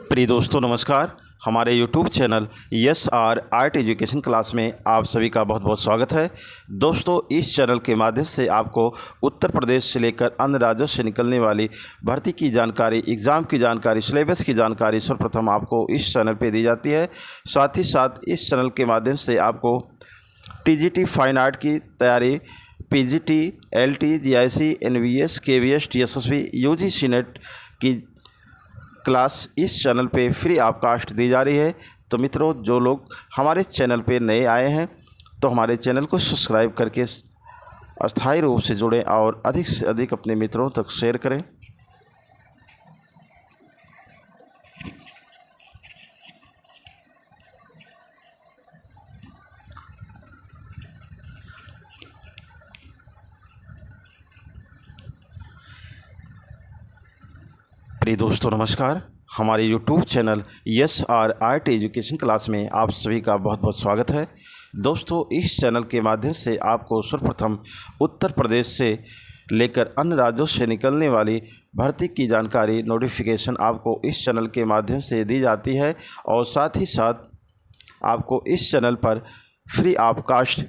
प्रिय दोस्तों नमस्कार। हमारे YouTube channel S R art education class में आप सभी का बहुत बहुत स्वागत है। दोस्तों, इस चैनल के माध्यम से आपको उत्तर प्रदेश से लेकर अन्य राज्यों से निकलने वाली भर्ती की जानकारी, एग्ज़ाम की जानकारी, सिलेबस की जानकारी सर्वप्रथम आपको इस चैनल पे दी जाती है। साथ ही साथ इस चैनल के माध्यम से आपको TGT फाइन आर्ट की तैयारी, PGT, LT, GIC, NVS, KVS, TSSB, UGC net की क्लास इस चैनल पे फ्री ऑफकास्ट दी जा रही है। तो मित्रों, जो लोग हमारे चैनल पे नए आए हैं तो हमारे चैनल को सब्सक्राइब करके अस्थायी रूप से जुड़ें और अधिक से अधिक अपने मित्रों तक शेयर करें। प्रिय दोस्तों नमस्कार। हमारे YouTube channel S R art education class में आप सभी का बहुत बहुत स्वागत है। दोस्तों, इस चैनल के माध्यम से आपको सर्वप्रथम उत्तर प्रदेश से लेकर अन्य राज्यों से निकलने वाली भर्ती की जानकारी, नोटिफिकेशन आपको इस चैनल के माध्यम से दी जाती है और साथ ही साथ आपको इस चैनल पर free of cost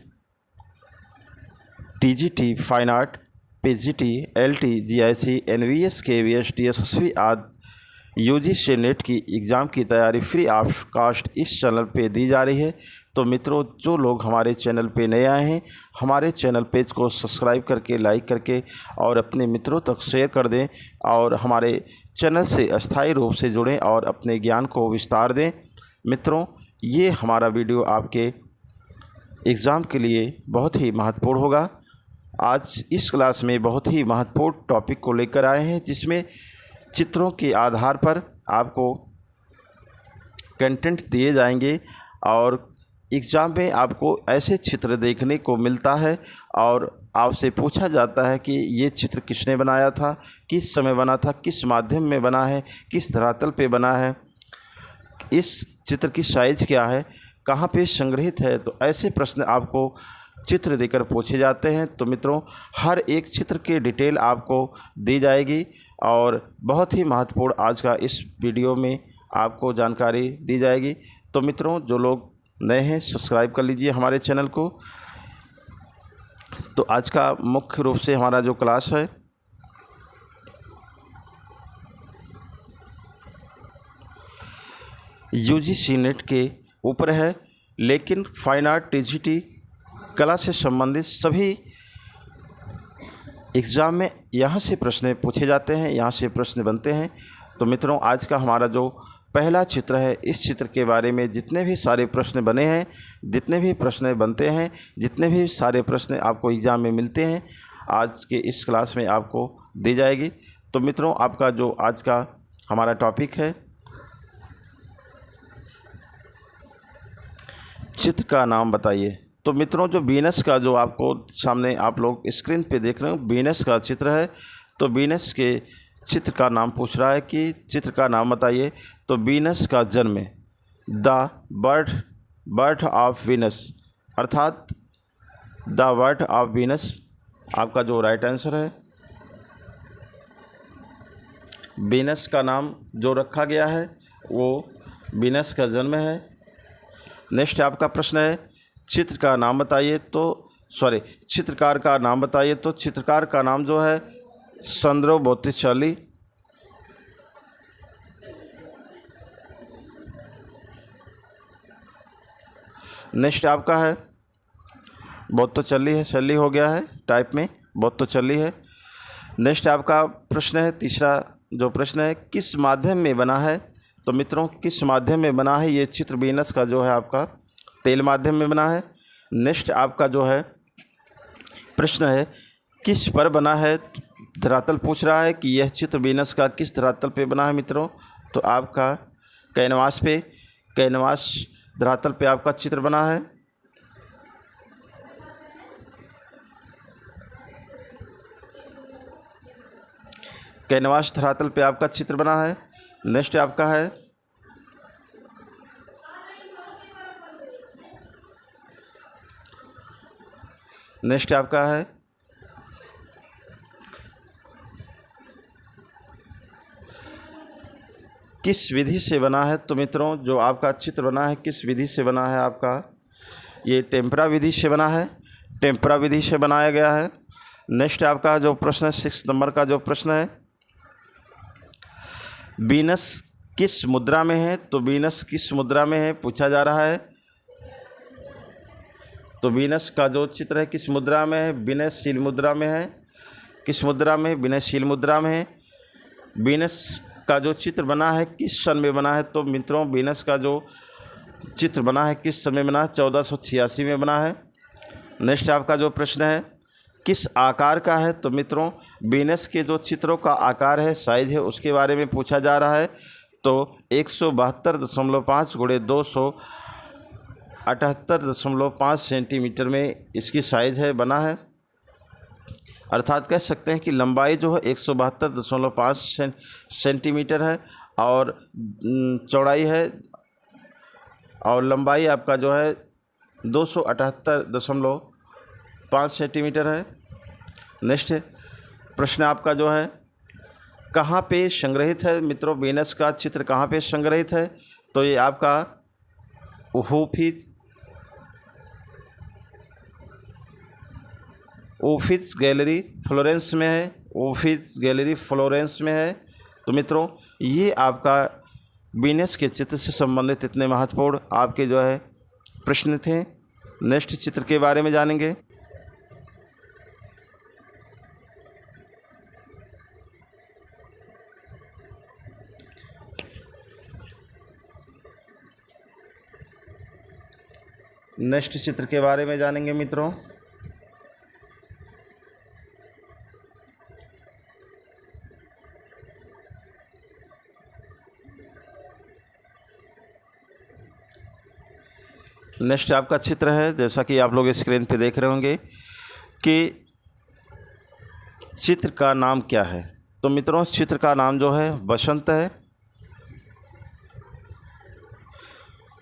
TGT fine art, PGT, LT, GIC, NVS, KVS, TSSB आदि UGC नेट की एग्ज़ाम की तैयारी फ्री ऑफ कास्ट इस चैनल पे दी जा रही है। तो मित्रों, जो लोग हमारे चैनल पे नए आए हैं, हमारे चैनल पेज को सब्सक्राइब करके, लाइक करके और अपने मित्रों तक शेयर कर दें और हमारे चैनल से अस्थायी रूप से जुड़ें और अपने ज्ञान को विस्तार दें। मित्रों, ये हमारा वीडियो आपके एग्ज़ाम के लिए बहुत ही महत्वपूर्ण होगा। आज इस क्लास में बहुत ही महत्वपूर्ण टॉपिक को लेकर आए हैं, जिसमें चित्रों के आधार पर आपको कंटेंट दिए जाएंगे और एग्ज़ाम में आपको ऐसे चित्र देखने को मिलता है और आपसे पूछा जाता है कि ये चित्र किसने बनाया था, किस समय बना था, किस माध्यम में बना है, किस धरातल पे बना है, इस चित्र की साइज़ क्या है, कहाँ पे संग्रहित है। तो ऐसे प्रश्न आपको चित्र देकर पूछे जाते हैं। तो मित्रों, हर एक चित्र की डिटेल आपको दी जाएगी और बहुत ही महत्वपूर्ण आज का इस वीडियो में आपको जानकारी दी जाएगी। तो मित्रों, जो लोग नए हैं सब्सक्राइब कर लीजिए हमारे चैनल को। तो आज का मुख्य रूप से हमारा जो क्लास है UGC नेट के ऊपर है, लेकिन फाइन आर्ट, TGT, कला से संबंधित सभी एग्ज़ाम में यहाँ से प्रश्न पूछे जाते हैं, यहाँ से प्रश्न बनते हैं। तो मित्रों, आज का हमारा जो पहला चित्र है, इस चित्र के बारे में जितने भी सारे प्रश्न बने हैं, जितने भी प्रश्न बनते हैं, जितने भी सारे प्रश्न आपको एग्ज़ाम में मिलते हैं, आज के इस क्लास में आपको दी जाएगी। तो मित्रों, आपका जो आज का हमारा टॉपिक है, चित्र का नाम बताइए। तो मित्रों, जो वीनस का जो आपको सामने आप लोग स्क्रीन पे देख रहे हो, वीनस का चित्र है। तो वीनस के चित्र का नाम पूछ रहा है कि चित्र का नाम बताइए। तो वीनस का जन्म, द बर्थ ऑफ वीनस, अर्थात द बर्थ ऑफ वीनस आपका जो राइट आंसर है। वीनस का नाम जो रखा गया है वो वीनस का जन्म है। नेक्स्ट आपका प्रश्न है, चित्र का नाम बताइए। तो चित्रकार का नाम बताइए। तो चित्रकार का नाम जो है संद्रो बोत्तिचेली। नेक्स्ट आपका है बोत्तिचेली है, शैली हो गया है टाइप में, बोत्तिचेली है। नेक्स्ट आपका प्रश्न है, तीसरा जो प्रश्न है, किस माध्यम में बना है। तो मित्रों, किस माध्यम में बना है ये चित्र वीनस का जो है आपका तेल माध्यम में बना है। नेक्स्ट आपका जो है प्रश्न है, किस पर बना है। धरातल पूछ रहा है कि यह चित्र वीनस का किस धरातल पे बना है मित्रों। तो आपका कैनवास पे, कैनवास धरातल पे आपका चित्र बना है। कैनवास धरातल पे आपका चित्र बना है। नेक्स्ट आपका है किस विधि से बना है? तो मित्रों जो आपका चित्र बना है किस विधि से बना है आपका? ये टेम्परा विधि से बना है, टेम्परा विधि से बनाया गया है। नेक्स्ट आपका जो प्रश्न है 6 नंबर का जो प्रश्न है, वीनस किस मुद्रा में है? तो वीनस किस मुद्रा में है पूछा जा रहा है। तो वीनस का जो चित्र है किस मुद्रा में है? विनयशील मुद्रा में है। किस मुद्रा में? विनयशील मुद्रा में है। वीनस का जो चित्र बना है किस सन में बना है? तो मित्रों वीनस का जो चित्र बना है किस सन में बना है? 1486 में बना है। नेक्स्ट आपका जो प्रश्न है किस आकार का है? तो मित्रों वीनस के जो चित्रों का आकार है, साइज है, उसके बारे में पूछा जा रहा है। तो 172.5 × 278.5 सेंटीमीटर में इसकी साइज़ है, बना है। अर्थात कह सकते हैं कि लंबाई जो है 172.5 सेंटीमीटर है और चौड़ाई है और लंबाई आपका जो है 278.5 सेंटीमीटर है। नेक्स्ट प्रश्न आपका जो है कहाँ पे संग्रहित है? मित्रों वीनस का चित्र कहाँ पे संग्रहित है? तो ये आपका ऑफिस गैलरी फ्लोरेंस में है। ऑफिस गैलरी फ्लोरेंस में है। तो मित्रों ये आपका वीनस के चित्र से संबंधित इतने महत्वपूर्ण आपके जो है प्रश्न थे। नेक्स्ट चित्र के बारे में जानेंगे। नेक्स्ट चित्र के बारे में जानेंगे मित्रों। नेक्स्ट आपका चित्र है, जैसा कि आप लोग स्क्रीन पे देख रहे होंगे कि चित्र का नाम क्या है। तो मित्रों चित्र का नाम जो है बसंत है।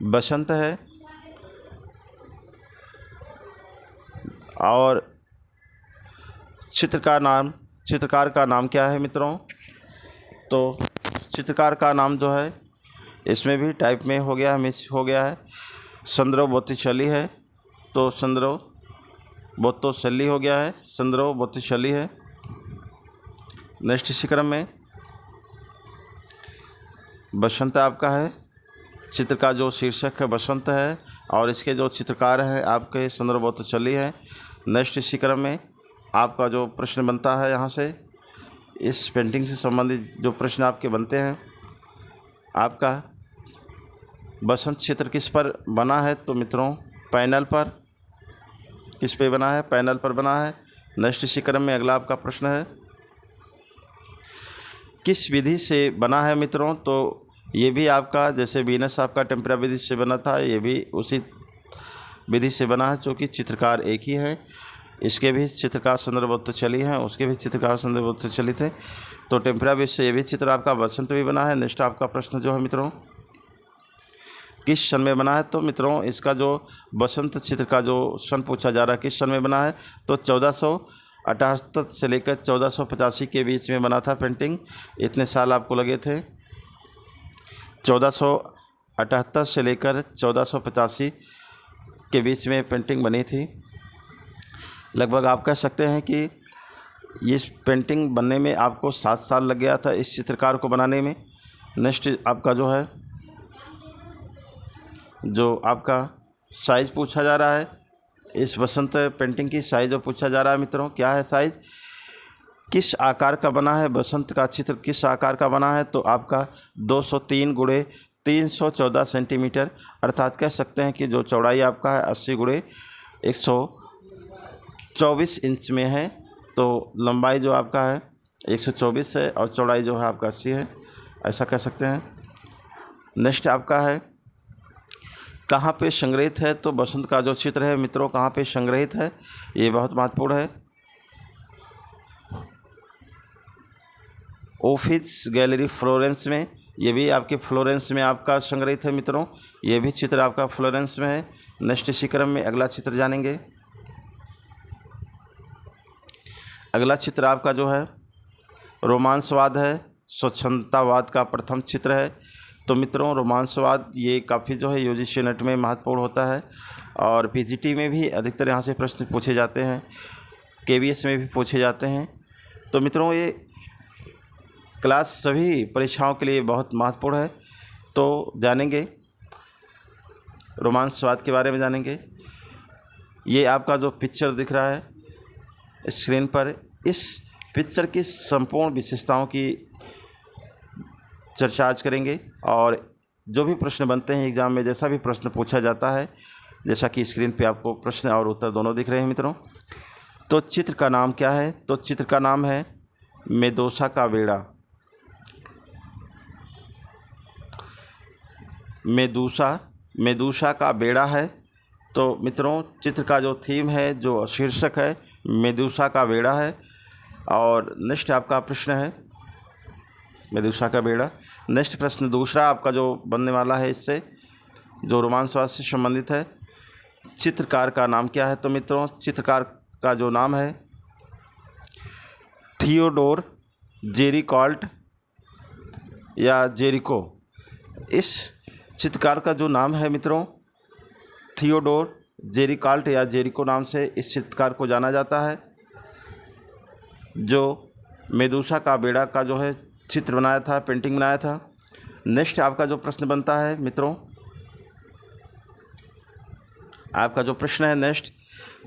बसंत है और चित्रकार का नाम क्या है मित्रों? तो चित्रकार का नाम जो है इसमें भी टाइप में हो गया, मिस हो गया है, संद्रो बोत्तिचेली है। तो संद्रो बोत्तिचेली हो गया है, संद्रो बोत्तिचेली है। नेक्स्ट इसी क्रम में बसंत आपका है, चित्र का जो शीर्षक है बसंत है और इसके जो चित्रकार हैं आपके संद्रो बोत्तिचेली है। नेक्स्ट इसी क्रम में आपका जो प्रश्न बनता है यहाँ से, इस पेंटिंग से संबंधित जो प्रश्न आपके बनते हैं, आपका बसंत चित्र किस पर बना है? तो मित्रों पैनल पर। किस पे बना है? पैनल पर बना है। नेक्स्ट इसी क्रम में अगला आपका प्रश्न है किस विधि से बना है मित्रों? तो ये भी आपका जैसे वीनस आपका टेम्परा विधि से बना था, ये भी उसी विधि से बना है, चूँकि चित्रकार एक ही है। इसके भी चित्रकार संद्रो बोत्तिचेली हैं, उसके भी चित्रकार संद्रो बोत्तिचेली थे। तो टेम्परा विधि से ये भी चित्र आपका बसंत भी बना है। नेक्स्ट आपका प्रश्न जो है मित्रों किस सन में बना है? तो मित्रों इसका जो बसंत चित्र का जो सन पूछा जा रहा है किस सन में बना है? तो 1478 से लेकर 1485 के बीच में बना था पेंटिंग। इतने साल आपको लगे थे। 1478 से लेकर 1485 के बीच में पेंटिंग बनी थी। लगभग आप कह सकते हैं कि इस पेंटिंग बनने में आपको 7 साल लग गया था इस चित्रकार को बनाने में। नेक्स्ट आपका जो है जो आपका साइज़ पूछा जा रहा है, इस बसंत पेंटिंग की साइज़ जो पूछा जा रहा है मित्रों, क्या है साइज़? किस आकार का बना है बसंत का चित्र, किस आकार का बना है? तो आपका 203 × 314 सेंटीमीटर, अर्थात कह सकते हैं कि जो चौड़ाई आपका है 80 × 124 इंच में है। तो लंबाई जो आपका है 124 है और चौड़ाई जो है आपका 80 है, ऐसा कह सकते हैं। नेक्स्ट आपका है कहाँ पे संग्रहित है? तो बसंत का जो चित्र है मित्रों कहाँ पे संग्रहित है, ये बहुत महत्वपूर्ण है। ऑफिस गैलरी फ्लोरेंस में, ये भी आपके फ्लोरेंस में आपका संग्रहित है मित्रों, ये भी चित्र आपका फ्लोरेंस में है। नेक्स्ट इसी क्रम में अगला चित्र जानेंगे। अगला चित्र आपका जो है रोमांसवाद है, स्वच्छंदतावाद का प्रथम चित्र है। तो मित्रों, रोमांसवाद ये काफ़ी जो है यूजीसी नेट में महत्वपूर्ण होता है और पीजीटी में भी अधिकतर यहाँ से प्रश्न पूछे जाते हैं, केवीएस में भी पूछे जाते हैं। तो मित्रों, ये क्लास सभी परीक्षाओं के लिए बहुत महत्वपूर्ण है। तो जानेंगे रोमांसवाद के बारे में जानेंगे। ये आपका जो पिक्चर दिख रहा है स्क्रीन पर, इस पिक्चर की संपूर्ण विशेषताओं की चर्चा आज करेंगे और जो भी प्रश्न बनते हैं एग्ज़ाम में, जैसा भी प्रश्न पूछा जाता है, जैसा कि स्क्रीन पे आपको प्रश्न और उत्तर दोनों दिख रहे हैं मित्रों। तो चित्र का नाम क्या है? तो चित्र का नाम है मेदूसा का बेड़ा। मेदूसा का बेड़ा है। तो मित्रों, चित्र का जो थीम है, जो शीर्षक है, मेदूसा का बेड़ा है। और नेक्स्ट आपका प्रश्न है मेदूसा का बेड़ा। नेक्स्ट प्रश्न दूसरा आपका जो बनने वाला है, इससे जो रोमांसवाद से संबंधित है, चित्रकार का नाम क्या है? तो मित्रों, चित्रकार का जो नाम है थियोडोर जेरिकॉल्ट या जेरिको। इस चित्रकार का जो नाम है मित्रों, थियोडोर जेरिकॉल्ट या जेरिको नाम से इस चित्रकार को जाना जाता है, जो मेदूसा का बेड़ा का जो है चित्र बनाया था, पेंटिंग बनाया था। नेक्स्ट आपका जो प्रश्न बनता है मित्रों, आपका जो प्रश्न है नेक्स्ट,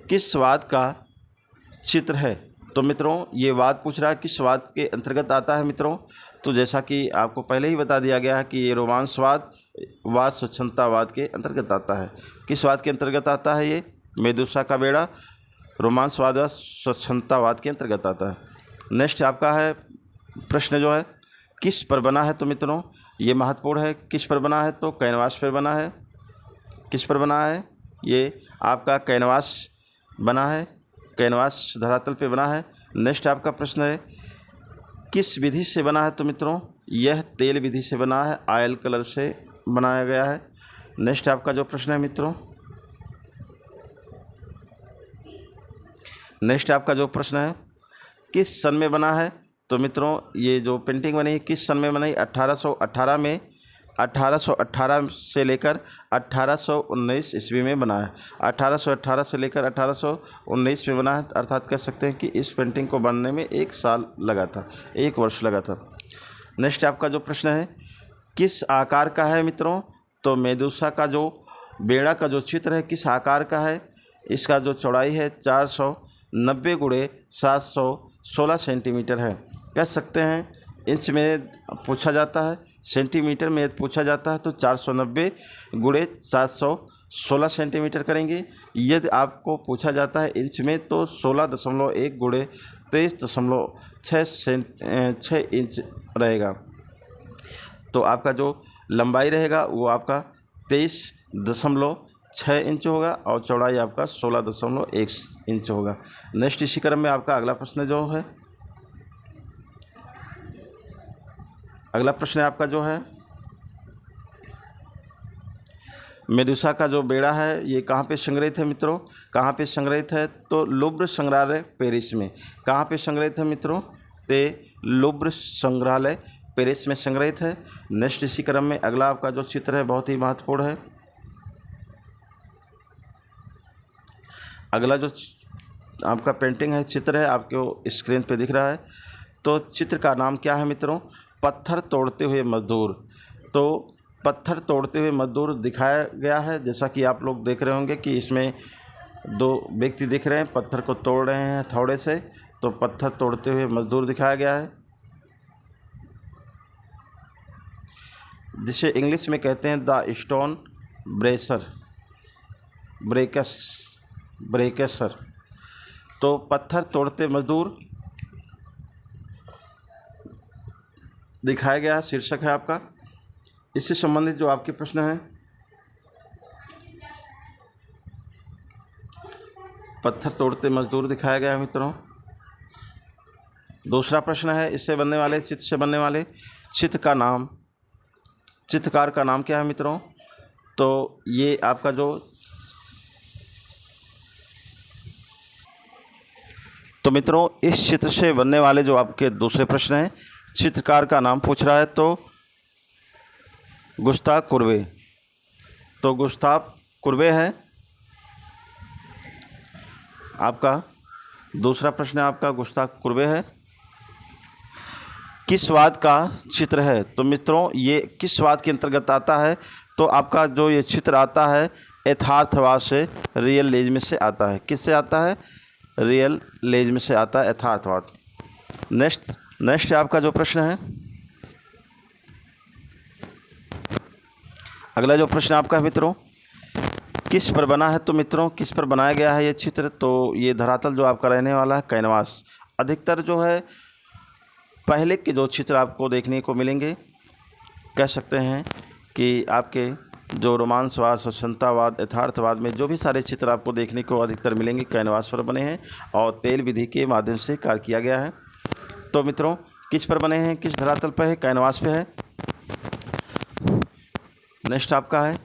किस वाद का चित्र है? तो मित्रों, ये वाद पूछ रहा है किस वाद के अंतर्गत आता है मित्रों। तो जैसा कि आपको पहले ही बता दिया गया है कि ये रोमांसवाद स्वच्छंदतावाद के अंतर्गत आता है। किस वाद के अंतर्गत आता है? ये मेदूसा का बेड़ा रोमांसवाद स्वच्छंदतावाद के अंतर्गत आता है। नेक्स्ट आपका है प्रश्न जो है किस पर बना है? तो मित्रों, ये महत्वपूर्ण है। किस पर बना है? तो कैनवास पर बना है। किस पर बना है? ये आपका कैनवास बना है, कैनवास धरातल पे बना है। नेक्स्ट आपका प्रश्न है किस विधि से बना है? तो मित्रों, यह तेल विधि से बना है, ऑयल कलर से बनाया गया है। नेक्स्ट आपका जो प्रश्न है मित्रों, नेक्स्ट आपका जो प्रश्न है किस सन में बना है? तो मित्रों, ये जो पेंटिंग बनी है किस सन में बनाई? 1818 में, 1818 से लेकर 1819 ईस्वी में बना है। 1818 से लेकर 1819 में बना है, अर्थात कह सकते हैं कि इस पेंटिंग को बनने में 1 साल लगा था, 1 वर्ष लगा था। नेक्स्ट आपका जो प्रश्न है किस आकार का है मित्रों? तो मेदूसा का जो बेड़ा का जो चित्र है किस आकार का है? इसका जो चौड़ाई है 490 गुणे 716 सेंटीमीटर है। कह सकते हैं इंच में पूछा जाता है, सेंटीमीटर में पूछा जाता है, तो 490 गुणे 716 सेंटीमीटर करेंगे। यदि आपको पूछा जाता है इंच में तो 16.1 गुणे 23.6 इंच रहेगा। तो आपका जो लंबाई रहेगा वो आपका 23.6 इंच होगा और चौड़ाई आपका 16.1 इंच होगा। नेक्स्ट इसी क्रम में आपका अगला प्रश्न जो है, अगला प्रश्न आपका जो है मेदूसा का जो बेड़ा है ये कहाँ पे संग्रहित है मित्रों? कहाँ पे संग्रहित है? तो लुव्र संग्रहालय पेरिस में। कहाँ पे संग्रहित है मित्रों? तो लुव्र संग्रहालय पेरिस में संग्रहित है। नेक्स्ट इसी क्रम में अगला आपका जो चित्र है बहुत ही महत्वपूर्ण है। अगला जो आपका पेंटिंग है, चित्र है, आपको स्क्रीन पे दिख रहा है। तो चित्र का नाम क्या है मित्रों? पत्थर तोड़ते हुए मजदूर। तो पत्थर तोड़ते हुए मजदूर दिखाया गया है, जैसा कि आप लोग देख रहे होंगे कि इसमें 2 व्यक्ति दिख रहे हैं, पत्थर को तोड़ रहे हैं हथौड़े से। तो पत्थर तोड़ते हुए मजदूर दिखाया गया है, जिसे इंग्लिश में कहते हैं द स्टोन ब्रेकर्स। तो पत्थर तोड़ते मजदूर दिखाया गया शीर्षक है आपका। इससे संबंधित जो आपके प्रश्न हैं, पत्थर तोड़ते मजदूर दिखाया गया है मित्रों। दूसरा प्रश्न है इससे बनने वाले चित्र से बनने वाले चित्रकार का नाम क्या है मित्रों? तो ये आपका जो तो मित्रों इस चित्र से बनने वाले जो आपके दूसरे प्रश्न हैं, चित्रकार का नाम पूछ रहा है, तो गुस्ताव कुर्बे, तो गुस्ताव कुर्बे है आपका। दूसरा प्रश्न है आपका गुस्ताव कुर्बे है। किस स्वाद का चित्र है, तो मित्रों ये किस स्वाद के अंतर्गत आता है, तो आपका जो ये चित्र आता है यथार्थवाद से, रियलिज्म से आता है। किससे आता है? रियलिज्म से आता है, यथार्थवाद। नेक्स्ट आपका जो प्रश्न है, अगला जो प्रश्न आपका है मित्रों, किस पर बना है, तो मित्रों किस पर बनाया गया है ये चित्र, तो ये धरातल जो आपका रहने वाला है कैनवास। अधिकतर जो है पहले के जो चित्र आपको देखने को मिलेंगे, कह सकते हैं कि आपके जो रोमांसवाद, स्वतंत्रतावाद, यथार्थवाद में जो भी सारे चित्र आपको देखने को अधिकतर मिलेंगे कैनवास पर बने हैं और तेल विधि के माध्यम से कार्य किया गया है। तो मित्रों किस पर बने हैं, किस धरातल पर है? कैनवास पे है। नेक्स्ट आपका है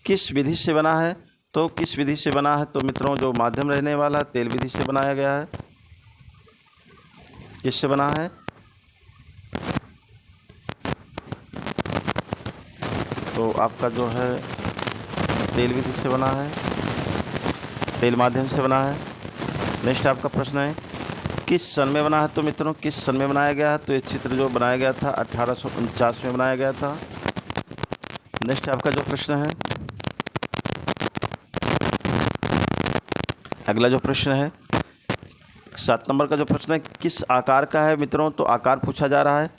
किस विधि से बना है, तो किस विधि से बना है, तो मित्रों जो माध्यम रहने वाला तेल विधि से बनाया गया है। किससे बना है? तो आपका जो है तेल विधि से बना है, तेल माध्यम से बना है। नेक्स्ट आपका प्रश्न है किस सन में बना है, तो मित्रों किस सन में बनाया गया है, तो ये चित्र जो बनाया गया था 1849 में बनाया गया था। नेक्स्ट आपका जो प्रश्न है, अगला जो प्रश्न है 7 नंबर का जो प्रश्न है किस आकार का है मित्रों, तो आकार पूछा जा रहा है।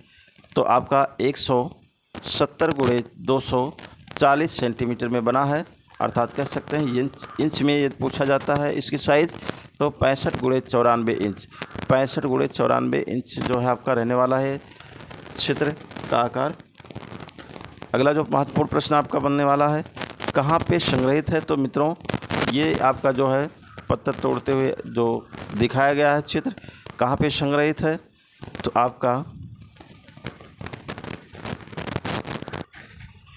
तो आपका 170 × 240 सेंटीमीटर में बना है, अर्थात कह सकते हैं इंच में ये पूछा जाता है इसकी साइज़। तो 65 × 94 इंच, 65 × 94 इंच जो है आपका रहने वाला है चित्र का आकार। अगला जो महत्वपूर्ण प्रश्न आपका बनने वाला है कहाँ पे संग्रहित है, तो मित्रों ये आपका जो है पत्थर तोड़ते हुए जो दिखाया गया है चित्र, कहाँ पे संग्रहित है, तो आपका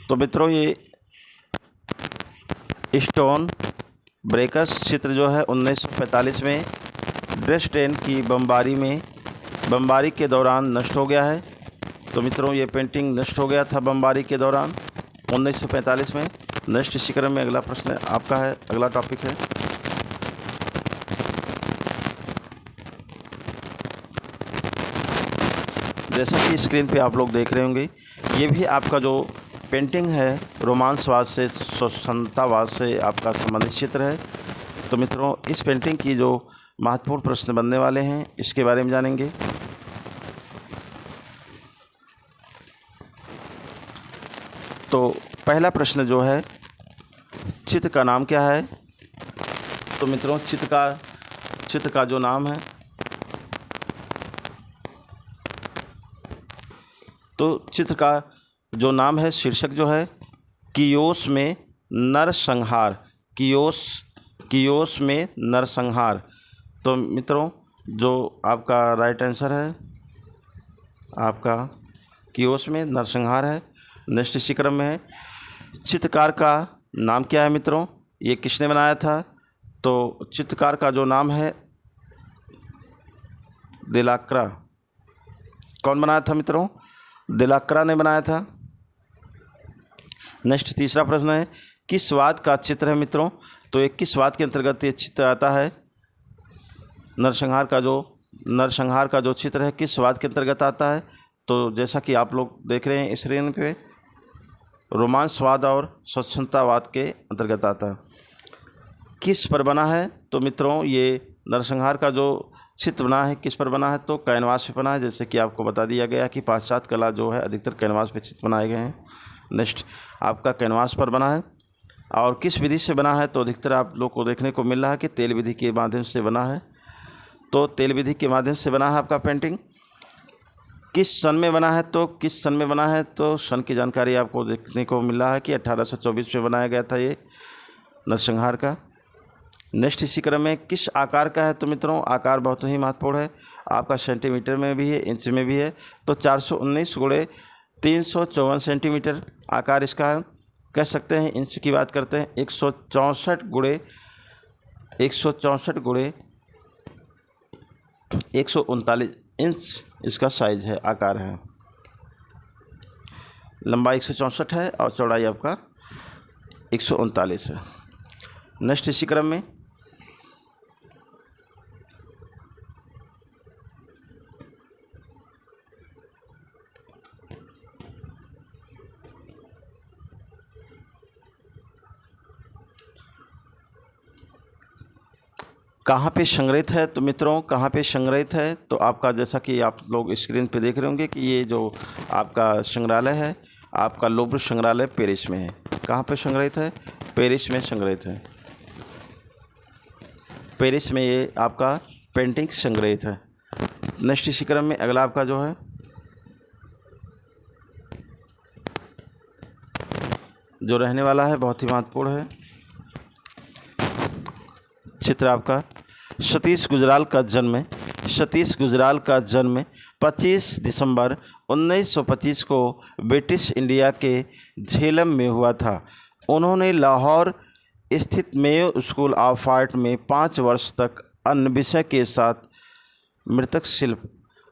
तो मित्रों ये स्टोन ब्रेकर्स चित्र जो है 1945 में ड्रेसडेन की बमबारी के दौरान नष्ट हो गया है। तो मित्रों ये पेंटिंग नष्ट हो गया था बमबारी के दौरान 1945 में। नेक्स्ट इसी क्रम में अगला प्रश्न आपका है, अगला टॉपिक है जैसा कि स्क्रीन पे आप लोग देख रहे होंगे, ये भी आपका जो पेंटिंग है रोमांसवाद से, स्वतंत्रतावाद से आपका संबंधित चित्र है। तो मित्रों इस पेंटिंग की जो महत्वपूर्ण प्रश्न बनने वाले हैं इसके बारे में जानेंगे। तो पहला प्रश्न जो है चित्र का नाम क्या है, तो मित्रों चित्र का जो नाम है, तो चित्र का जो नाम है शीर्षक जो है कियोस में नरसंहार, कियोस में नरसंहार। तो मित्रों जो आपका राइट आंसर है आपका कियोस में नरसंहार है। नेक्स्ट इसी क्रम में है चित्रकार का नाम क्या है मित्रों, ये किसने बनाया था, तो चित्रकार का जो नाम है देलाक्रा। कौन बनाया था मित्रों? देलाक्रा ने बनाया था। नेक्स्ट तीसरा प्रश्न है किस स्वाद का चित्र है मित्रों, तो ये किस स्वाद के अंतर्गत ये चित्र आता है? नरसंहार का जो चित्र है किस स्वाद के अंतर्गत आता है, तो जैसा कि आप लोग देख रहे हैं स्क्रीन पे रोमांसवाद और स्वतंत्रतावाद के अंतर्गत आता है। किस पर बना है, तो मित्रों ये नरसंहार का जो चित्र बना है किस पर बना है, तो कैनवास पे बना है। जैसे कि आपको बता दिया गया कि पाश्चात्य कला जो है अधिकतर कैनवास पे चित्र बनाए गए हैं। नेक्स्ट आपका कैनवास पर बना है और किस विधि से बना है, तो अधिकतर आप लोग को देखने को मिल रहा है कि तेल विधि के माध्यम से बना है। तो तेल विधि के माध्यम से बना है आपका पेंटिंग। किस सन में बना है, तो किस सन में बना है, तो सन की जानकारी आपको देखने को मिल रहा है कि 1824 में बनाया गया था ये नरसंहार का। नेक्स्ट इसी क्रम में किस आकार का है, तो मित्रों आकार बहुत ही महत्वपूर्ण है, आपका सेंटीमीटर में भी है, इंच में भी है। तो 419 × 354 सेंटीमीटर आकार इसका है। कह सकते हैं इंच की बात करते हैं 164 × 139 इंच इसका साइज़ है, आकार है। लंबाई 164 है और चौड़ाई आपका 139 है। नेक्स्ट इसी क्रम में कहाँ पे संग्रहित है, तो मित्रों कहाँ पे संग्रहित है, तो आपका जैसा कि आप लोग स्क्रीन पे देख रहे होंगे कि ये जो आपका संग्रहालय है, आपका लूव्र संग्रहालय पेरिस में है। कहाँ पे संग्रहित है? पेरिस में संग्रहित है। पेरिस में ये आपका पेंटिंग संग्रहित है। नेक्स्ट इसी क्रम में अगला आपका जो है जो रहने वाला है बहुत ही महत्वपूर्ण है चित्र आपका सतीश गुजराल का जन्म है। सतीश गुजराल का जन्म 25 दिसंबर 1925 को ब्रिटिश इंडिया के झेलम में हुआ था। उन्होंने लाहौर स्थित मेयो स्कूल ऑफ आर्ट में 5 वर्ष तक अन्य विषय के साथ मृतक शिल्प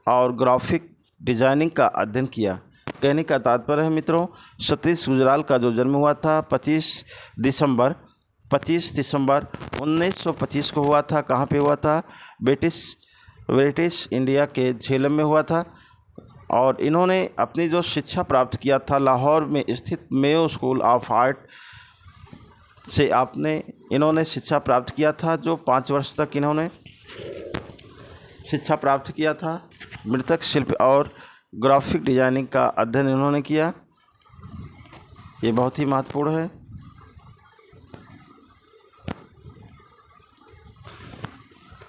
और ग्राफिक डिजाइनिंग का अध्ययन किया। कहने का तात्पर्य है मित्रों, सतीश गुजराल का जो जन्म हुआ था 25 दिसंबर 1925 को हुआ था। कहाँ पे हुआ था? ब्रिटिश इंडिया के झेलम में हुआ था। और इन्होंने अपनी जो शिक्षा प्राप्त किया था लाहौर में स्थित मेयो स्कूल ऑफ आर्ट से इन्होंने शिक्षा प्राप्त किया था, जो 5 वर्ष तक इन्होंने शिक्षा प्राप्त किया था। मृतक शिल्प और ग्राफिक डिजाइनिंग का अध्ययन इन्होंने किया। ये बहुत ही महत्वपूर्ण है।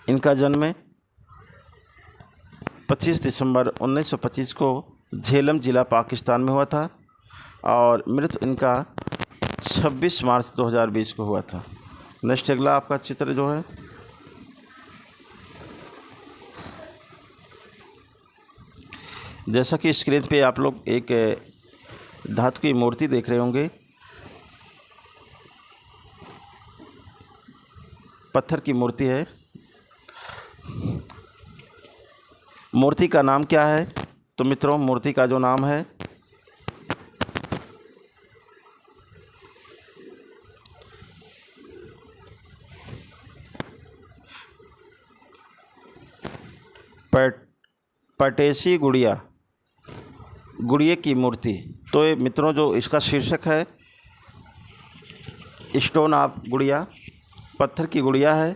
इनका जन्म 25 दिसंबर 1925 को झेलम ज़िला पाकिस्तान में हुआ था और मृत्यु इनका 26 मार्च 2020 को हुआ था। नेक्स्ट अगला आपका चित्र जो है जैसा कि स्क्रीन पे आप लोग एक धातु की मूर्ति देख रहे होंगे, पत्थर की मूर्ति है। मूर्ति का नाम क्या है? तो मित्रों मूर्ति का जो नाम है पटेसी गुड़िया की मूर्ति। तो ये मित्रों जो इसका शीर्षक है स्टोन ऑफ गुड़िया, पत्थर की गुड़िया है।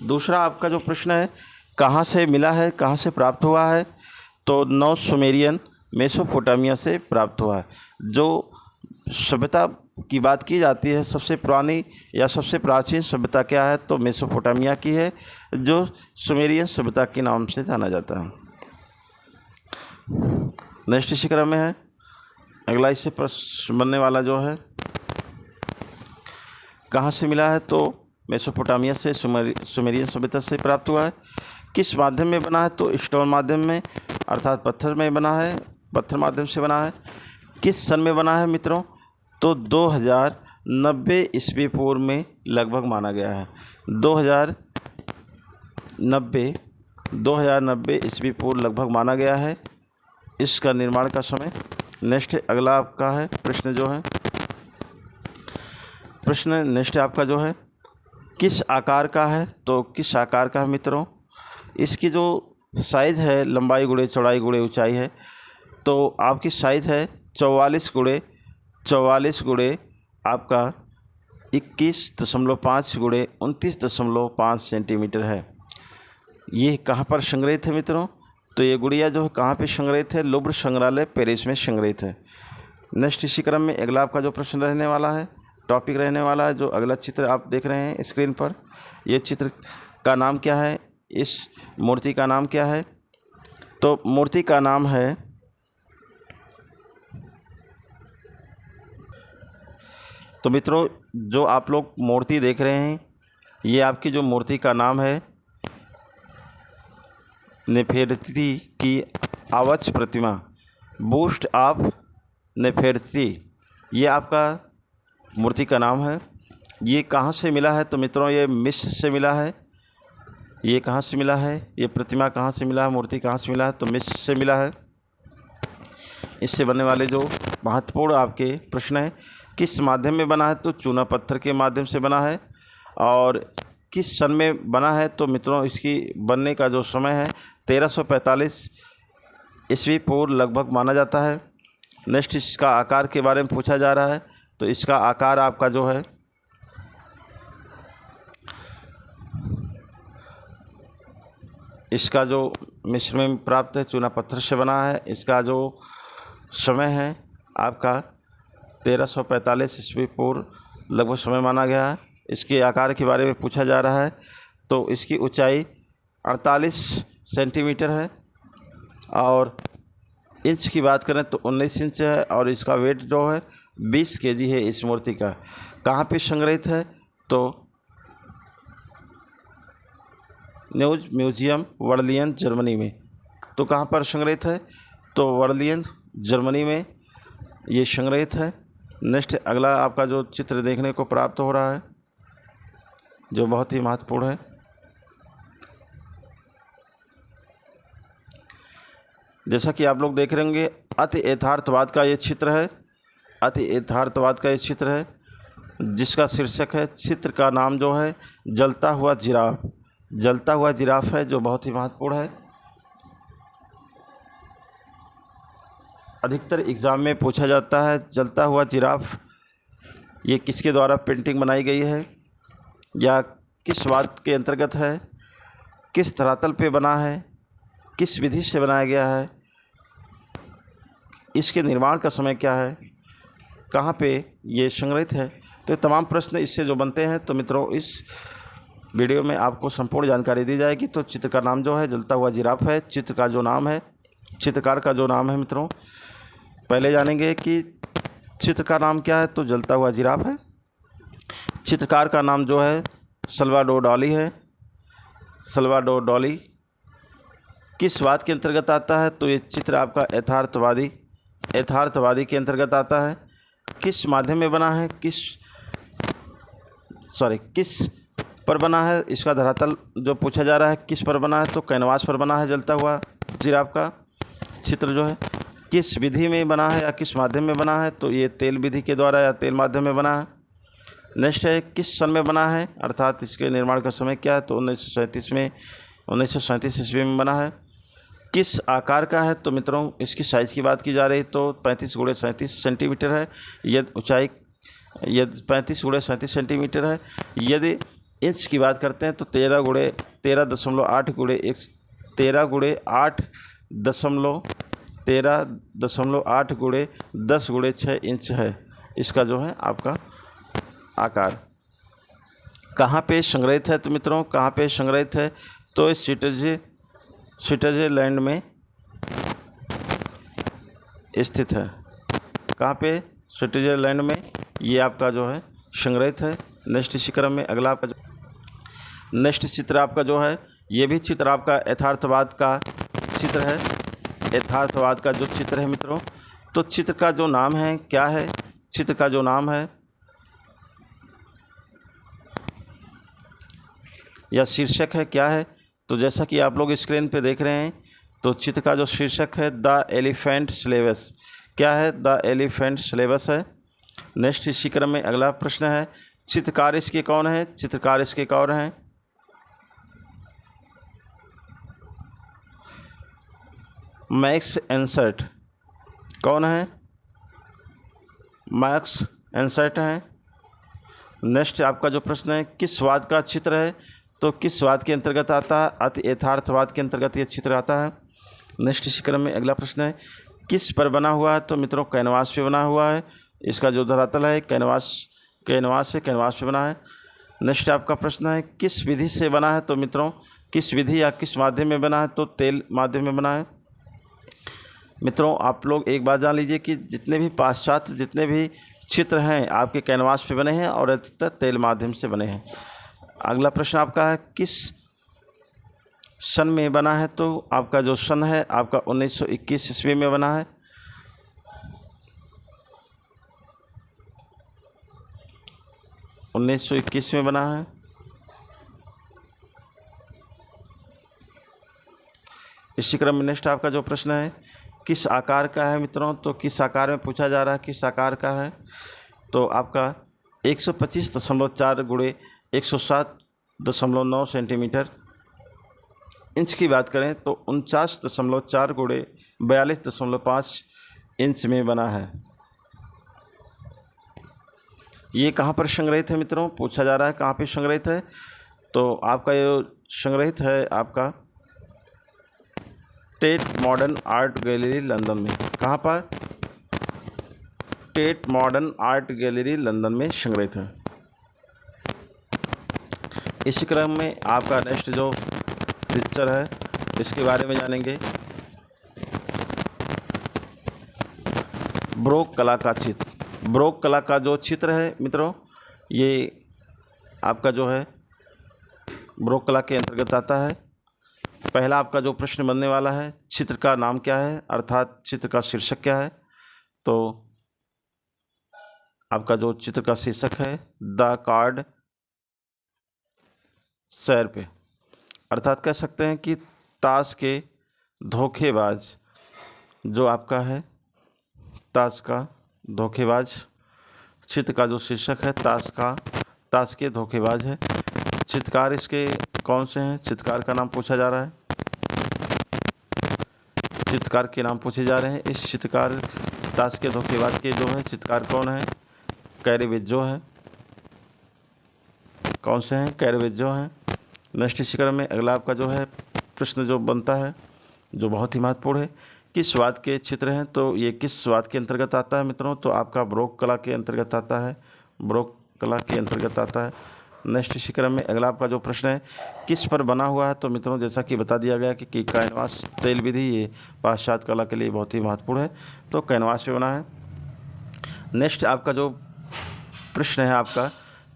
दूसरा आपका जो प्रश्न है कहाँ से मिला है, कहाँ से प्राप्त हुआ है, तो नौ सुमेरियन मेसोपोटामिया से प्राप्त हुआ है। जो सभ्यता की बात की जाती है, सबसे पुरानी या सबसे प्राचीन सभ्यता क्या है, तो मेसोपोटामिया की है, जो सुमेरियन सभ्यता के नाम से जाना जाता है। नेक्स्ट इसी क्रम में है अगला इससे प्रश्न बनने वाला जो है कहाँ से मिला है, तो मेसोपोटामिया से सुमेरियन सभ्यता से प्राप्त हुआ है। किस माध्यम में बना है, तो स्टोन माध्यम में अर्थात पत्थर में बना है, पत्थर माध्यम से बना है। किस सन में बना है मित्रों, तो 2090 ईस्वी पूर्व में लगभग माना गया है। 2090 ईस्वी पूर्व लगभग माना गया है इसका निर्माण का समय। नेक्स्ट अगला आपका है प्रश्न जो है नेक्स्ट आपका जो है किस आकार का है, तो किस आकार का है मित्रों, इसकी जो साइज़ है लंबाई गुणे चौड़ाई गुणे ऊंचाई है, तो आपकी साइज़ है 44 गुणे आपका 21.5 गुणे 29.5 सेंटीमीटर है। ये कहाँ पर संग्रहित है मित्रों, तो ये गुड़िया जो है कहाँ पे संग्रहित है, लूव्र संग्रहालय पेरिस में संग्रहित है। नेक्स्ट इसी क्रम में अगला आपका जो प्रश्न रहने वाला है, टॉपिक रहने वाला है, जो अगला चित्र आप देख रहे हैं स्क्रीन पर, ये चित्र का नाम क्या है, इस मूर्ति का नाम क्या है, तो मूर्ति का नाम है तो मित्रों जो आप लोग मूर्ति देख रहे हैं ये आपकी जो मूर्ति का नाम है नेफेरती की आवाज़ प्रतिमा, बूस्ट ऑफ नेफेरती, ये आपका मूर्ति का नाम है। ये कहाँ से मिला है, तो मित्रों ये मिस्र से मिला है। ये कहाँ से मिला है, ये प्रतिमा कहाँ से मिला है, मूर्ति कहाँ से मिला है, तो मिस्र से मिला है। इससे बनने वाले जो महत्वपूर्ण आपके प्रश्न हैं, किस माध्यम में बना है? तो चूना पत्थर के माध्यम से बना है। और किस सन में बना है? तो मित्रों इसकी बनने का जो समय है 1345 ईस्वी पूर्व लगभग माना जाता है। नेक्स्ट, इसका आकार के बारे में पूछा जा रहा है। तो इसका आकार आपका जो है इसका जो मिस्र में प्राप्त है, चूना पत्थर से बना है। इसका जो समय है आपका 1345 ईस्वी पूर्व लगभग समय माना गया है। इसके आकार के बारे में पूछा जा रहा है। तो इसकी ऊंचाई 48 सेंटीमीटर है और इंच की बात करें तो 19 इंच है। और इसका वेट जो है 20 केजी है इस मूर्ति का। कहाँ पे संग्रहित है? तो न्यूज म्यूजियम वर्लियन जर्मनी में। तो कहाँ पर संग्रहित है? तो वर्लियन जर्मनी में ये संग्रहित है। नेक्स्ट, अगला आपका जो चित्र देखने को प्राप्त हो रहा है जो बहुत ही महत्वपूर्ण है, जैसा कि आप लोग देख रहे होंगे, अति यथार्थवाद का ये चित्र है। अति यथार्थवाद का ये चित्र है जिसका शीर्षक है, चित्र का नाम जो है जलता हुआ जिराफ। जलता हुआ जिराफ है जो बहुत ही महत्वपूर्ण है। अधिकतर एग्ज़ाम में पूछा जाता है जलता हुआ जिराफ ये किसके द्वारा पेंटिंग बनाई गई है या किस वाद के अंतर्गत है, किस धरातल पे बना है, किस विधि से बनाया गया है, इसके निर्माण का समय क्या है, कहाँ पे ये संग्रहित है। तो ये तमाम प्रश्न इससे जो बनते हैं। तो मित्रों इस वीडियो में आपको संपूर्ण जानकारी दी जाएगी। तो चित्र का नाम जो है जलता हुआ जिराफ है। चित्र का जो नाम है, चित्रकार का जो नाम है मित्रों, पहले जानेंगे कि चित्र का नाम क्या है। तो जलता हुआ जिराफ है। चित्रकार का नाम जो है सल्वाडोर डाली है। सल्वाडोर डाली किस वाद के अंतर्गत आता है? तो ये चित्र आपका यथार्थवादी के अंतर्गत आता है। किस माध्यम में बना है? किस पर बना है? इसका धरातल जो पूछा जा रहा है किस पर बना है? तो कैनवास पर बना है जलता हुआ जिराफ का चित्र जो है। किस विधि में बना है या किस माध्यम में बना है? तो ये तेल विधि के द्वारा या तेल माध्यम में बना है। नेक्स्ट है, किस सन में बना है, अर्थात इसके निर्माण का समय क्या है? तो 1937 ईस्वी में बना है। किस आकार का है? तो मित्रों इसकी साइज़ की बात की जा रही तो 35 × 37 सेंटीमीटर है। यदि ऊंचाई 35 × 37 सेंटीमीटर है। यदि इंच की बात करते हैं तो 13.8 × 10⁻6 इंच है इसका जो है आपका आकार। कहाँ पे संग्रहित है? तो मित्रों कहाँ पे संग्रहित है? तो इस स्विट्ज़रलैंड में स्थित है। कहाँ पे? स्विट्ज़रलैंड में ये आपका जो है संग्रहित है। नेक्स्ट इसी क्रम में अगला आपका नेक्स्ट चित्र आपका जो है ये भी चित्र आपका यथार्थवाद का चित्र है। यथार्थवाद का जो चित्र है मित्रों, तो चित्र का जो नाम है क्या है? चित्र का जो नाम है या शीर्षक है क्या है? तो जैसा कि आप लोग स्क्रीन पे देख रहे हैं तो चित्र का जो शीर्षक है द एलिफेंट सिलेबस। क्या है? द एलिफेंट सिलेबस है। नेक्स्ट इसी क्रम में अगला प्रश्न है, चित्रकार इसके कौन है? चित्रकार इसके कौन हैं? मैक्स एंसर्ट। कौन है? मैक्स एंसर्ट हैं। नेक्स्ट आपका जो प्रश्न है, किस वाद का चित्र है? तो किस वाद के अंतर्गत आता है? अति यथार्थवाद के अंतर्गत ये चित्र आता है। नेक्स्ट इसी क्रम में अगला प्रश्न है, किस पर बना हुआ है? तो मित्रों कैनवास पे बना हुआ है। इसका जो धरातल है कैनवास पे बना है। नेक्स्ट आपका प्रश्न है, किस विधि से बना है? तो मित्रों किस विधि या किस माध्यम में बना है? तो तेल माध्यम में बना है। मित्रों आप लोग एक बात जान लीजिए कि जितने भी पाश्चात्य जितने भी चित्र हैं आपके कैनवास पे बने हैं और अधिकतर तेल माध्यम से बने हैं। अगला प्रश्न आपका है, किस सन में बना है? तो आपका जो सन है आपका 1921 ईस्वी में बना है। (1921) में बना है। इसी क्रम में नेक्स्ट आपका जो प्रश्न है, किस आकार का है मित्रों? तो किस आकार में पूछा जा रहा है, किस आकार का है? तो आपका 125.4 गुणे 107.9 सेंटीमीटर। इंच की बात करें तो 49.4 गुणे 42.5 इंच में बना है। ये कहाँ पर संग्रहित है मित्रों? पूछा जा रहा है कहाँ पे संग्रहित है। तो आपका ये संग्रहित है आपका Tate Modern art gallery London में। कहाँ पर? Tate Modern art gallery London में संग्रहित है। इस क्रम में आपका नेक्स्ट जो पिक्चर है इसके बारे में जानेंगे। ब्रोक कला का चित्र। ब्रोक कला का जो चित्र है मित्रों, ये आपका जो है ब्रोक कला के अंतर्गत आता है। पहला आपका जो प्रश्न बनने वाला है, चित्र का नाम क्या है, अर्थात चित्र का शीर्षक क्या है? तो आपका जो चित्र का शीर्षक है द कार्ड सैर पे, अर्थात कह सकते हैं कि ताश के धोखेबाज। जो आपका है ताश का धोखेबाज, चित्र का जो शीर्षक है ताश के धोखेबाज है। चित्रकार इसके कौन से हैं? चित्रकार का नाम पूछा जा रहा है, चित्रकार के नाम पूछे जा रहे हैं। इस चित्रकार ताश के धोखेबाज के जो है चित्रकार कौन है? कैरेवेज्जो है। कौन से हैं? कैरेवेज्जो हैं। नेक्स्ट इसी क्रम में अगला आपका जो है प्रश्न जो बनता है जो बहुत ही महत्वपूर्ण है, किस स्वाद के चित्र हैं? तो ये किस स्वाद के अंतर्गत आता है मित्रों? तो आपका ब्रोक कला के अंतर्गत आता है, ब्रोक कला के अंतर्गत आता है। नेक्स्ट इसी क्रम में अगला आपका जो प्रश्न है किस पर बना हुआ है? तो मित्रों जैसा कि बता दिया गया कि कैनवास तेल विधि ये पाश्चात्य कला के लिए बहुत ही महत्वपूर्ण है, तो कैनवास पे बना है। नेक्स्ट आपका जो प्रश्न है आपका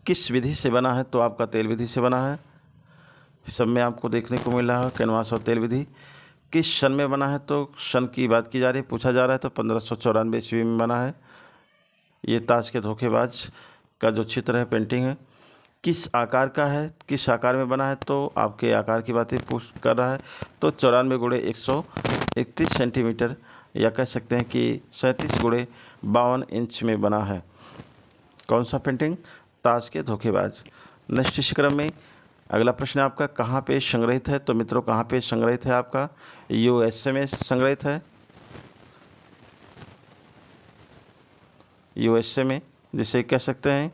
किस विधि से बना है? तो आपका तेल विधि से बना है। सब में आपको देखने को मिल रहा है कैनवास और तेल विधि। किस सन में बना है? तो सन की बात की जा रही है, पूछा जा रहा है, तो 1594 ईस्वी में बना है। ये ताश के धोखेबाज का जो चित्र है, पेंटिंग है। किस आकार का है, किस आकार में बना है? तो आपके आकार की बातें पूछ कर रहा है, तो 94 गुणे 131 सेंटीमीटर, या कह सकते हैं कि 37 गुणे 52 इंच में बना है। कौन सा पेंटिंग? ताश के धोखेबाज। नेक्स्ट इस क्रम में अगला प्रश्न आपका कहाँ पे संग्रहित है? तो मित्रों कहाँ पे संग्रहित है? आपका यूएसए में संग्रहित है, यूएसए में, जिसे कह सकते हैं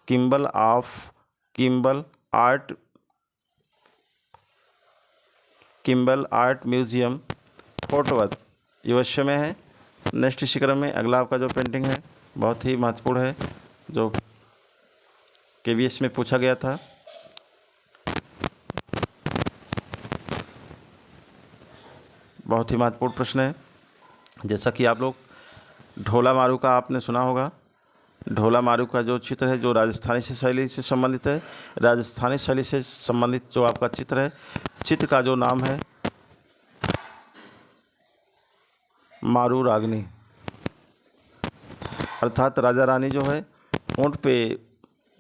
Kimbell art museum Fort Worth, USA में है। नेक्स्ट इसी क्रम में अगला आपका जो पेंटिंग है बहुत ही महत्वपूर्ण है, जो केवीएस में पूछा गया था। बहुत ही महत्वपूर्ण प्रश्न है। जैसा कि आप लोग ढोला मारू का आपने सुना होगा, ढोला मारू का जो चित्र है जो राजस्थानी शैली से संबंधित है, राजस्थानी शैली से संबंधित जो आपका चित्र है, चित्र का जो नाम है मारू रागनी, अर्थात राजा रानी जो है ऊँट पे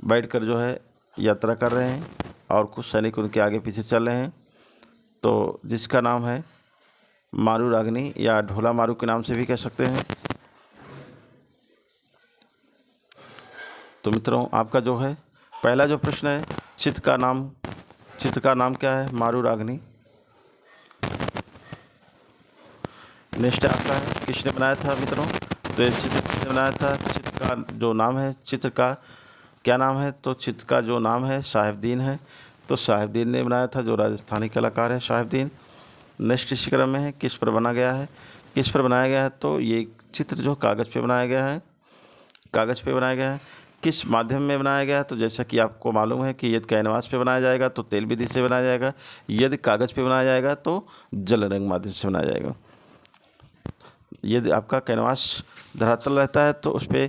बैठकर जो है यात्रा कर रहे हैं और कुछ सैनिक उनके आगे पीछे चल रहे हैं, तो जिसका नाम है मारू रागनी या ढोला मारू के नाम से भी कह सकते हैं। तो मित्रों आपका जो है पहला जो प्रश्न है चित्र का नाम क्या है? मारू रागनी। नेक्स्ट आपका है किसने बनाया था मित्रों? तो ये चित्र किसने बनाया था? चित्र का जो नाम है, चित्र का क्या नाम है? तो चित्र का जो नाम है साहिबदीन है, तो साहिबदीन ने बनाया था, जो राजस्थानी कलाकार है साहिबदीन। नेक्स्ट इसी क्रम में है किस पर बना गया है, किस पर बनाया गया है? तो ये चित्र जो कागज़ पे बनाया गया है, कागज़ पे बनाया गया है। किस माध्यम में बनाया गया है? तो जैसा कि आपको मालूम है कि यदि कैनवास पे बनाया जाएगा तो तेल विधि से बनाया जाएगा, यदि कागज़ पे बनाया जाएगा तो जल रंग माध्यम से बनाया जाएगा। यदि आपका कैनवास धरातल रहता है तो उस पर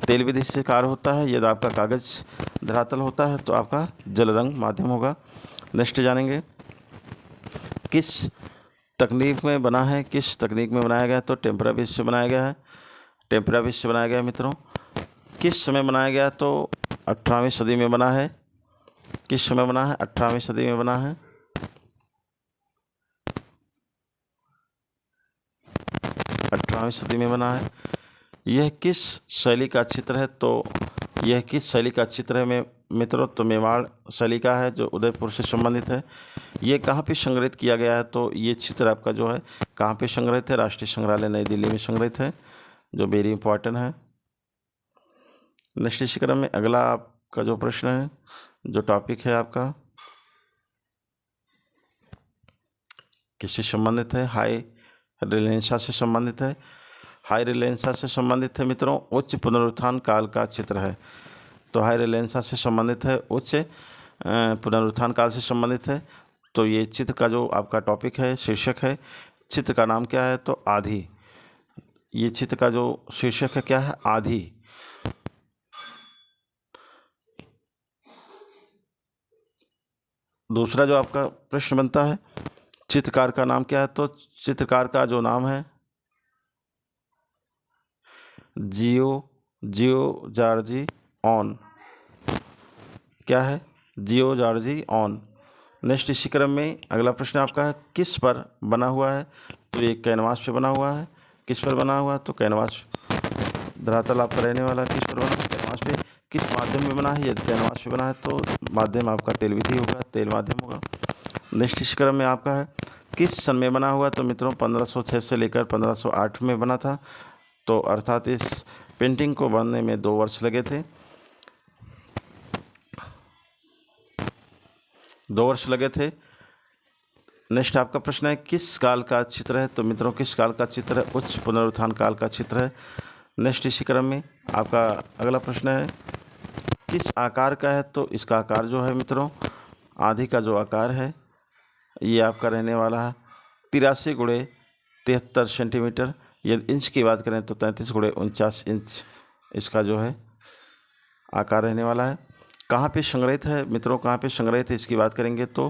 तेल विधि से कार्य होता है, यदि आपका कागज़ धरातल होता है तो आपका जल रंग माध्यम होगा। नेक्स्ट जानेंगे किस तकनीक में बना है, किस तकनीक में बनाया गया है? तो टेम्परा बेस से बनाया गया है, टेम्परा बेस से बनाया गया है मित्रों। किस समय बनाया गया? तो 18वीं सदी में बना है। किस समय बना है? 18वीं सदी में बना है। 18वीं सदी में बना है। यह किस शैली का चित्र है? तो यह किस शैली का चित्र है मित्रों? तो मेवाड़ शैली का है, जो उदयपुर से संबंधित है। ये कहाँ पे संग्रहित किया गया है? तो ये चित्र आपका जो है कहाँ पे संग्रहित है? राष्ट्रीय संग्रहालय नई दिल्ली में संग्रहित है, जो वेरी इंपॉर्टेंट है। नेक्स्ट इसी क्रम में अगला आपका जो प्रश्न है, जो टॉपिक है आपका किससे संबंधित है? हाई रिलेंसा से संबंधित है। हाई रिलेंसा से संबंधित है मित्रों, उच्च पुनरुत्थान काल का चित्र है। तो हाई रिलेंसा से संबंधित है, उच्च पुनरुत्थान काल से संबंधित है। तो ये चित्र का जो आपका टॉपिक है, शीर्षक है, चित्र का नाम क्या है? तो आधी। ये चित्र का जो शीर्षक है क्या है? आधी। दूसरा जो आपका प्रश्न बनता है, चित्रकार का नाम क्या है? तो चित्रकार का जो नाम है जियो जॉर्जी ऑन। क्या है? जियो जॉर्जी ऑन। नेक्स्ट इसी क्रम में अगला प्रश्न आपका है, किस पर बना हुआ है? तो ये कैनवास पे बना हुआ है। किस पर बना हुआ? तो कैनवास। धरातल आपका रहने वाला किस पर बना है? कैनवास पे। किस माध्यम में बना है? ये कैनवास पे बना है, तो माध्यम आपका तेल विधि होगा, तेल माध्यम होगा। नेक्स्ट इस क्रम में आपका है, किस सन में बना हुआ? तो मित्रों 1506 से लेकर 1508 में बना था। तो अर्थात इस पेंटिंग को बनने में 2 वर्ष लगे थे। 2 वर्ष लगे थे। नेक्स्ट आपका प्रश्न है, किस काल का चित्र है? तो मित्रों किस काल का चित्र है? उच्च पुनरुत्थान काल का चित्र है। नेक्स्ट इसी क्रम में आपका अगला प्रश्न है, किस आकार का है? तो इसका आकार जो है मित्रों, आधी का जो आकार है ये आपका रहने वाला है 83 गुणे 73 सेंटीमीटर। यदि इंच की बात करें तो 33 गुणे 49 इंच इसका जो है आकार रहने वाला है। कहाँ पे संग्रहित है मित्रों? कहाँ पे संग्रहित है इसकी बात करेंगे तो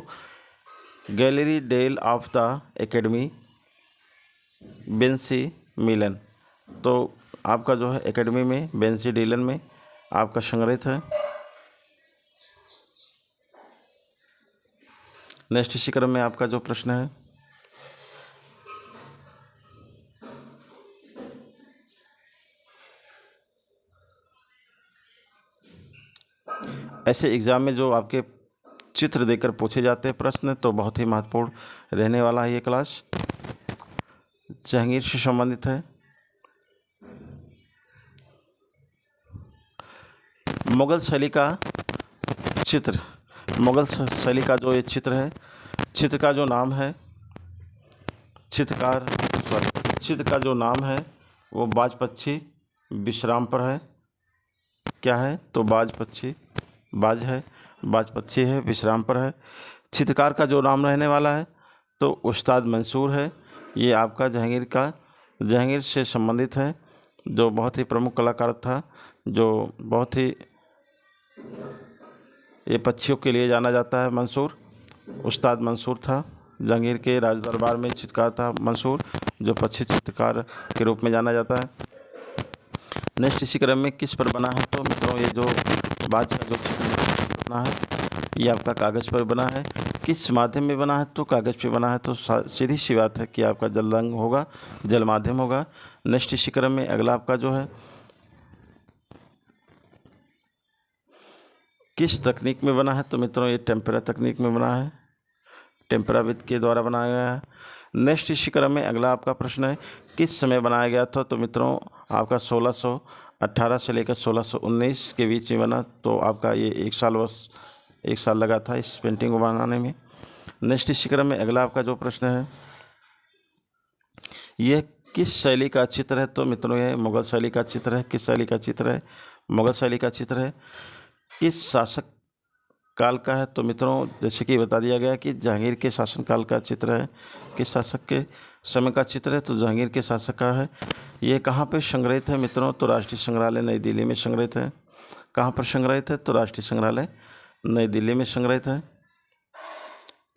गैलरी डेल ऑफ द एकेडमी बेंसी मिलन। तो आपका जो है एकेडमी में बेंसी डिलन में आपका संग्रहित है। नेक्स्ट इसी क्रम में आपका जो प्रश्न है, ऐसे एग्ज़ाम में जो आपके चित्र देकर पूछे जाते हैं प्रश्न, तो बहुत ही महत्वपूर्ण रहने वाला है ये क्लास। जहांगीर से संबंधित है। मुगल शैली का चित्र, मुगल शैली का जो ये चित्र है, चित्र का जो नाम है, चित्र का जो नाम है वो बाज पक्षी विश्राम पर है। क्या है? तो बाज पक्षी, बाज है, बाज पक्षी है, विश्राम पर है। चित्रकार का जो नाम रहने वाला है तो उस्ताद मंसूर है। ये आपका जहांगीर से संबंधित है, जो बहुत ही प्रमुख कलाकार था, जो बहुत ही ये पक्षियों के लिए जाना जाता है। मंसूर, उस्ताद मंसूर था, जहांगीर के राज दरबार में चित्रकार था मंसूर, जो पक्षी चित्रकार के रूप में जाना जाता है। नेक्स्ट इसी क्रम में किस पर बना है? तो मित्रों ये जो बाज का जो चित्र बना है ये आपका कागज़ पर बना है। किस माध्यम में बना है? तो कागज़ पे बना है, तो सीधी सी बात है कि आपका जल रंग होगा, जल माध्यम होगा। नेक्स्ट इसी क्रम में अगला आपका जो है, किस तकनीक में बना है? तो मित्रों ये टेम्परा तकनीक में बना है, टेम्परा विद के द्वारा बनाया गया है। नेक्स्ट इसी क्रम में अगला आपका प्रश्न है, किस समय बनाया गया था? तो मित्रों आपका 1618 से लेकर 1619 के बीच में बना। तो आपका ये 1 साल लगा था इस पेंटिंग को बनाने में। नेक्स्ट इसी क्रम में अगला आपका जो प्रश्न है, यह किस शैली का चित्र है? तो मित्रों ये मुगल शैली का चित्र है। किस शैली का चित्र है? मुगल शैली का चित्र है। किस शासक काल का है? तो मित्रों जैसे कि बता दिया गया कि जहांगीर के शासनकाल का चित्र है। किस शासक के समय का चित्र है? तो जहांगीर के शासक का है। ये कहाँ पे संग्रहित है मित्रों? तो राष्ट्रीय संग्रहालय नई दिल्ली में संग्रहित है। कहाँ पर संग्रहित है? तो राष्ट्रीय संग्रहालय नई दिल्ली में संग्रहित है।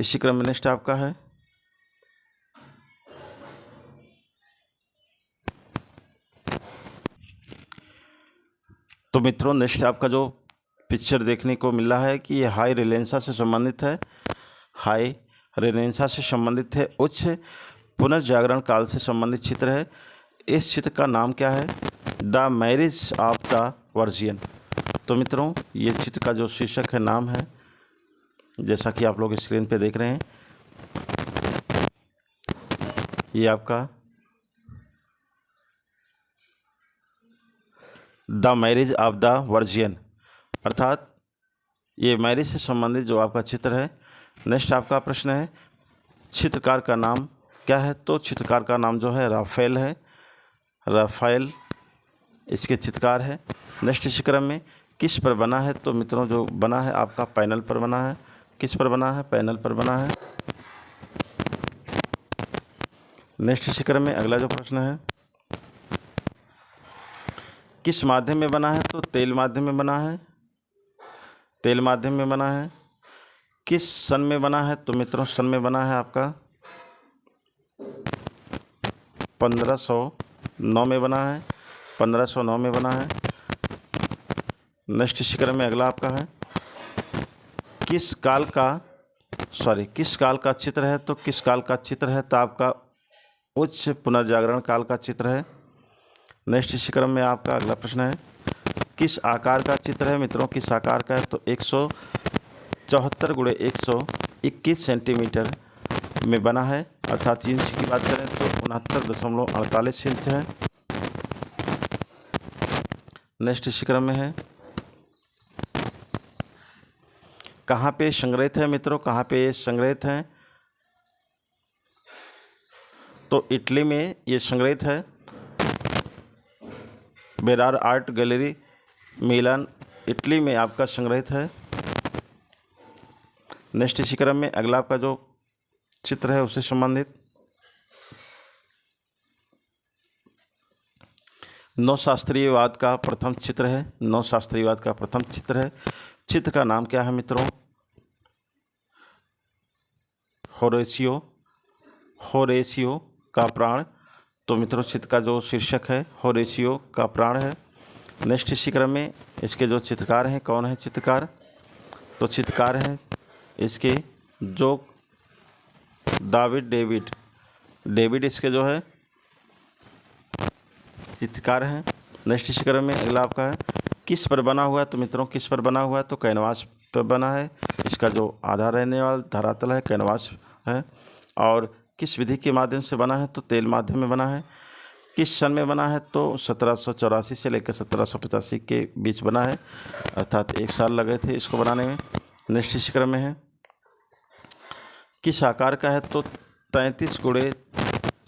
इसी क्रम में नेक्स्ट आपका है, तो मित्रों नेक्स्ट आपका जो पिक्चर देखने को मिल रहा है कि ये हाई रिलेंसा से संबंधित है। हाई रिलेंसा से संबंधित है, उच्च पुनर्जागरण काल से संबंधित चित्र है। इस चित्र का नाम क्या है? The marriage of the virgin. तो मित्रों, ये चित्र का जो शीर्षक है, नाम है, जैसा कि आप लोग स्क्रीन पे देख रहे हैं, ये आपका the marriage of the virgin, अर्थात ये मैरिज से संबंधित जो आपका चित्र है। नेक्स्ट आपका प्रश्न है, चित्रकार का नाम क्या है? तो चित्रकार का नाम जो है राफेल है। राफेल इसके चित्रकार है। नेक्स्ट इसी क्रम में किस पर बना है? तो मित्रों, जो बना है आपका पैनल पर बना है। किस पर बना है? पैनल पर बना है। नेक्स्ट इसी क्रम में अगला जो प्रश्न है, किस माध्यम में बना है? तो तेल माध्यम में बना है। तेल माध्यम में बना है। किस सन में बना है? तो मित्रों, सन में बना है आपका 1509 में बना है। 1509 में बना है। नेक्स्ट इसी क्रम में अगला आपका है, किस काल का चित्र है? तो किस काल का चित्र है? तो आपका उच्च पुनर्जागरण काल का चित्र है। नेक्स्ट इसी क्रम में आपका अगला प्रश्न है, किस आकार का चित्र है? मित्रों, किस आकार का है? तो 174 × 121 सेंटीमीटर में बना है, अर्थात इंच की बात करें तो 69.48 इंच है। नेक्स्ट इसी क्रम में है, कहाँ पे संग्रहित है? मित्रों, कहाँ पे संग्रहित है? तो इटली में ये संग्रहित है। बेरार आर्ट गैलरी, मिलान, इटली में आपका संग्रहित है। नेक्स्ट इसी क्रम में अगला आपका जो चित्र है उससे संबंधित, नवशास्त्रीयवाद का प्रथम चित्र है। नवशास्त्रीयवाद का प्रथम चित्र है। चित्र का नाम क्या है मित्रों? होरेशियो का प्राण। तो मित्रों, चित्र का जो शीर्षक है होरेशियो का प्राण है। नेक्स्ट इसी क्रम में इसके जो चित्रकार हैं, कौन है चित्रकार? तो चित्रकार हैं इसके जो डेविड इसके जो है चित्रकार हैं। नेक्स्ट इसी क्रम में अगला आपका है, किस पर बना हुआ है? तो मित्रों, किस पर बना हुआ है? तो कैनवास पर बना है। इसका जो आधार रहने वाला धरातल है कैनवास है। और किस विधि के माध्यम से बना है? तो तेल माध्यम में बना है। किस सन में बना है? तो 1784 से लेकर 1785 के बीच बना है, अर्थात 1 साल लगे थे इसको बनाने में। नेक्स्ट इसी क्रम में है, किस आकार का है? तो 33 ×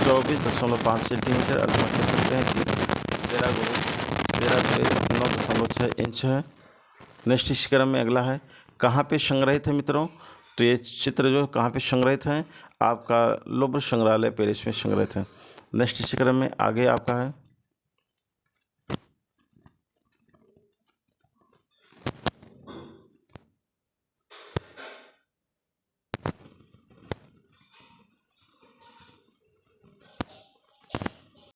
24.5 सेंटीमीटर, अर्थात कह सकते हैं कि 13 × 9.6 इंच है। नेक्स्ट इसी क्रम में अगला है, कहाँ पे संग्रहित है मित्रों? तो ये चित्र जो कहाँ पे संग्रहित हैं? आपका लुव्र संग्रहालय पेरिस में संग्रहित है। नेक्स्ट इसी क्रम में आगे आपका है,